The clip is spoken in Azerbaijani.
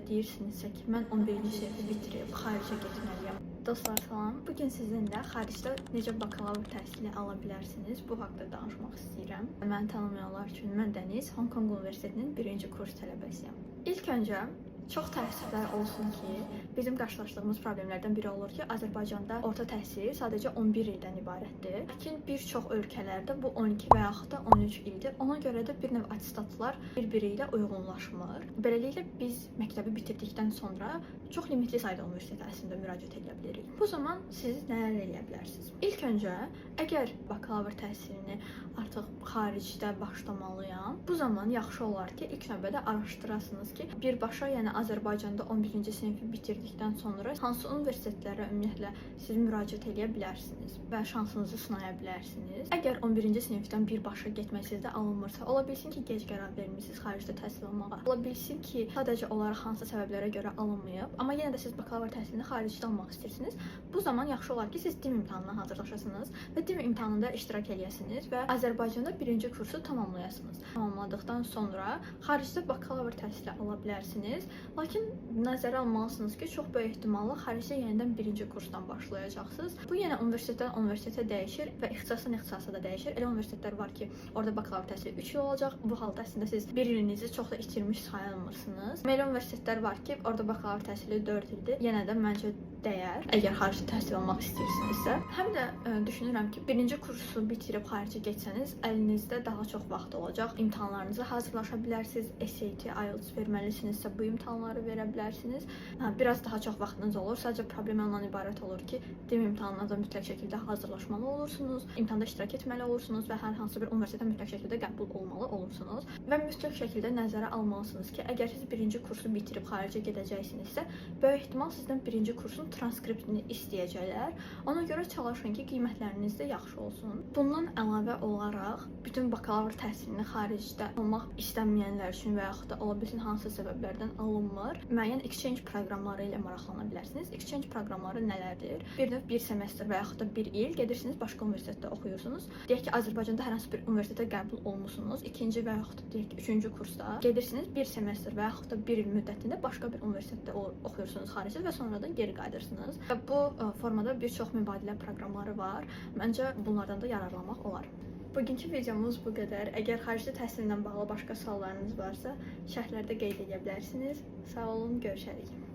Deyirsinizsə ki, mən 11-ci sinifi bitirib xaricə getməliyəm. Dostlar salam. Bugün sizinlə xaricdə necə bakalavr təhsili ala bilərsiniz bu haqqda danışmaq istəyirəm. Məni tanımayanlar üçün mən Dəniz, Hong Kong Universitetinin 1-ci kurs tələbəsiyəm. İlk öncə çox təəssüflər olsun ki, bizim qarşılaşdığımız problemlərdən biri olur ki, Azərbaycanda orta təhsil sadəcə 11 ildən ibarətdir. Lakin bir çox ölkələrdə bu 12 və yaxud da 13 ildir. Ona görə də bir növ attestatlar bir-biri ilə uyğunlaşmır. Beləliklə biz məktəbi bitirdikdən sonra çox limitli sayda universitetə əslində müraciət edə bilərik. Bu zaman siz nələr edə bilərsiniz? İlk öncə, əgər bakalavr təhsilini artıq xaricdə başlamalıyam, bu zaman yaxşı olar ki, ilk növbədə araşdırasınız ki, birbaşa, yəni Azərbaycanda 11-ci sinifi bitirdikdən sonra hansı universitetlərə ümumiyyətlə siz müraciət edə bilərsiniz və şansınızı sınaya bilərsiniz. Əgər 11-ci sinifdən birbaşa getmək sizdə alınmırsa, ola bilsin ki, gec qərar vermisiniz xaricdə təhsil almağa. Ola bilsin ki, sadəcə olaraq hansı səbəblərə görə alınmayıb, amma yenə də siz bakalavr təhsilini xaricdə almaq istəyirsiniz. Bu zaman yaxşı olar ki, siz DİM imtahanına hazırlaşasınız və DİM imtahanında iştirak edəsiniz və Azərbaycanda 1-ci kursu tamamlayasınız. Tamamladıqdan sonra xaricdə bakalavr təhsili ala bilərsiniz. Lakin nəzərə almalısınız ki, çox böyük ehtimalla xaricdə yenidən 1-ci kursdan başlayacaqsınız. Bu yenə universitetdən universitetə dəyişir və ixtisasdan ixtisasa da dəyişir. Elə universitetlər var ki, orada bakalavr təhsili 3 il olacaq. Bu halda əslində siz bir ilinizi çox da itirmiş sayılmırsınız. Elə universitetlər var ki, orada bakalavr təhsili 4 ildir. Yenə də məncə dəyər, əgər xaricdə təhsil almaq istəyirsinizsə. Həm də düşünürəm ki, 1-ci kursu bitirib xaricə getsəniz, əlinizdə daha çox vaxt olacaq. İmtahanlarınıza hazırlaşa bilərsiniz. SAT, IELTS verməlisinizsə bu imtahanları verə bilərsiniz. Biraz daha çox vaxtınız olur. Sadəcə problem ondan ibarət olur ki, DİM imtahanına da mütləq şəkildə hazırlaşmalı olursunuz. İmtahanda iştirak etməli olursunuz və hər hansı bir universitetə mütləq şəkildə qəbul olmalı olursunuz. Və mütləq şəkildə nəzərə almalısınız ki, əgər siz 1-ci kursu bitirib xaricə gedəcəksinizsə, böyük ehtimal sizdən 1-ci kursun transkriptini istəyəcəklər. Ona görə çalışın ki, qiymətləriniz də yaxşı olsun. Bundan əlavə olaraq, bütün bakalavr təhsilini xaricdə almaq istəməyənlər üçün və yaxud da ola bilsin hansı səbəblərdən alınmır, müəyyən exchange proqramları ilə maraqlana bilərsiniz. Exchange proqramları nələrdir? Bir növ bir semestr və yaxud da bir il gedirsiniz, başqa universitetdə oxuyursunuz. Deyək ki, Azərbaycanda hər hansı bir universitetə qəbul olmusunuz, ikinci və yaxud da deyək ki, üçüncü kursda gedirsiniz, bir semestr və yaxud da bir il müddətində başqa bir universitetdə oxuyursunuz xaricdə və sonradan geri qayıdırsınız. Və bu formada bir çox mübadilə proqramları var. Məncə bunlardan da yararlanmaq olar. Bugünkü videomuz bu qədər. Əgər xaricdə təhsillə bağlı başqa suallarınız varsa, şərhlərdə qeyd edə bilərsiniz. Sağ olun, görüşərik.